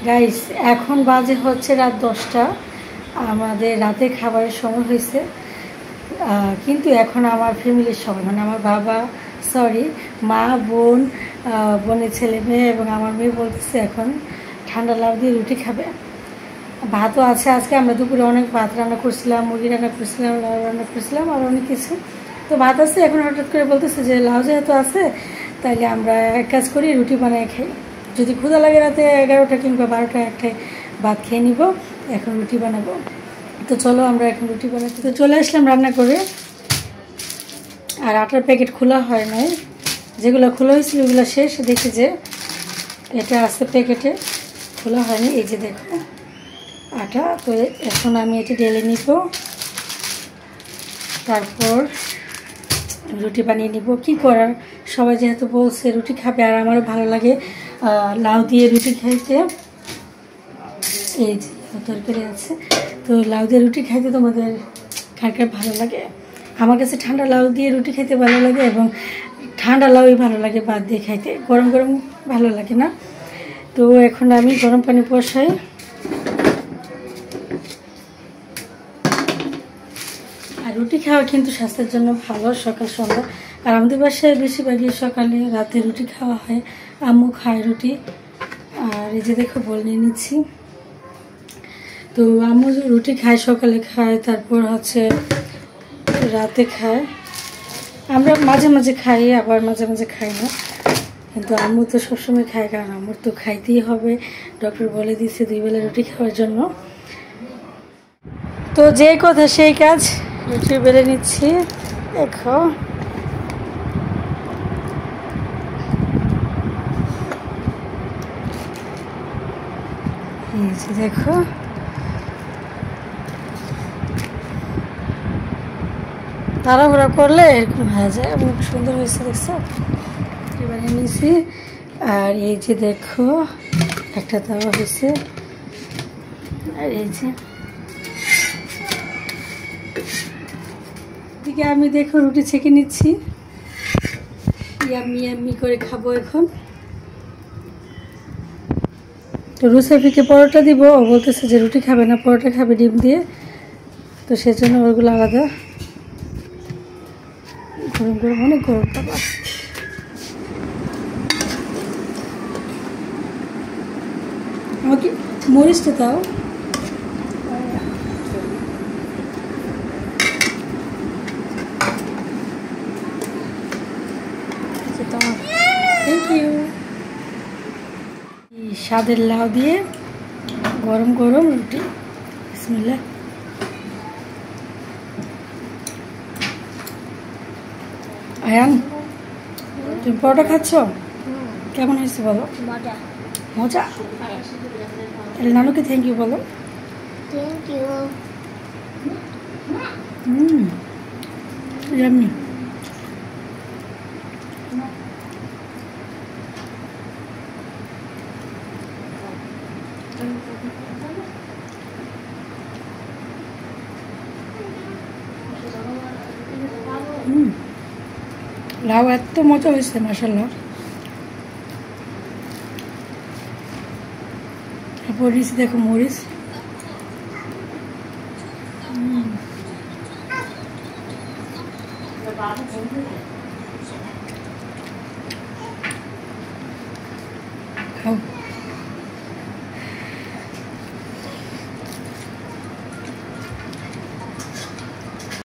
Guys এখন বাজে হচ্ছে রাত 10টা। আমাদের রাতে খাবারের সময় হয়েছে, কিন্তু এখন আমার ফ্যামিলির সবাই মানে আমার বাবা মা বোন, বোনের ছেলে মেয়ে এবং আমার মেয়ে বলতেছে এখন ঠান্ডা লাউ দিয়ে রুটি খাবে। ভাতও আছে, আজকে আমরা দুপুরে অনেক ভাত রান্না করছিলাম, মুরগি রান্না করছিলাম, লাউ রান্না করছিলাম আর অনেক কিছু। তো ভাত আছে, এখন হঠাৎ করে বলতেছে যে লাউ যেহেতু আছে তাইলে আমরা এক কাজ করি রুটি বানিয়ে খাই। যদি ক্ষুধা লাগে রাতে 11টা কিংবা 12টা একটাই ভাত খেয়ে নিব, এখন রুটি বানাবো। তো চলো আমরা এখন রুটি বানাতে তো চলে আসলাম রান্না করে। আর আটার প্যাকেট খোলা হয় নাই, যেগুলো খোলা হয়েছিল ওগুলো শেষ। দেখি যে এটা আছে প্যাকেটে, খোলা হয়নি। এই যে দেখো আটা। তো এখন আমি এটা ঢেলে নিব, তারপর রুটি বানিয়ে নিব। কি করার, সবাই যেহেতু বলছে রুটি খাবে আর আমারও ভালো লাগে লাউ দিয়ে রুটি খাইতে। এই যে তরকারি আছে, তো লাউ দিয়ে রুটি খাইতে তোমাদের কার কার ভালো লাগে? আমার কাছে ঠান্ডা লাউ দিয়ে রুটি খাইতে ভালো লাগে এবং ঠান্ডা লাউই ভালো লাগে ভাত দিয়ে খাইতে, গরম গরম ভালো লাগে না। তো এখন আমি গরম পানি বসাই। আর রুটি খাওয়া কিন্তু স্বাস্থ্যের জন্য ভালো, সকাল সন্ধ্যা। আর আমাদের বাসায় বেশিরভাগই সকালে রাতে রুটি খাওয়া হয়, আম্মু খায় রুটি। আর এই যে দেখো বল নিয়ে নিচ্ছি। তো আম্মু রুটি খায়, সকালে খায়, তারপর হচ্ছে রাতে খায়। আমরা মাঝে মাঝে খাই, আবার মাঝে মাঝে খাই না, কিন্তু আম্মু তো সবসময় খায়, কারণ আম্মুর তো খাইতেই হবে। ডক্টর বলে দিচ্ছে 2 বেলা রুটি খাওয়ার জন্য। তো যে কথা সেই কাজ, রুটি বেলে নিচ্ছি। দেখো এই যে দেখো তাড়াহুড়া করলে এরকম হয়ে যায়। এবং সুন্দর হয়েছে, দেখছো বানিয়ে নিয়েছি। আর এই যে দেখো একটা তাওয়া হয়েছে। আর এই যে দিকে আমি দেখো রুটি ছেঁকে নিচ্ছি, ইয়াম্মি ইয়াম্মি করে খাবো এখন। তো রুসাফিকে পরোটা দিব, ও বলতেছে যে রুটি খাবে না, পরোটা খাবে ডিম দিয়ে। তো সেজন্য ওগুলো আলাদা গরম গরম, অনেক গরম বাবা। আমাকে মরিচটা দাও। Thank you. স্বাদের লাউ দিয়ে গরম গরম রুটি, বিসমিল্লাহ। আয়ান, তুমি পরোটা খাচ্ছ? কেমন হয়েছে বলো? মজা মজা। তাহলে নানুকে থ্যাংক ইউ বলো। Thank you. ইয়াম্মি। লাউ এত মজা হয়েছে মাশাআল্লাহ। তারপর দেখো মরিচ।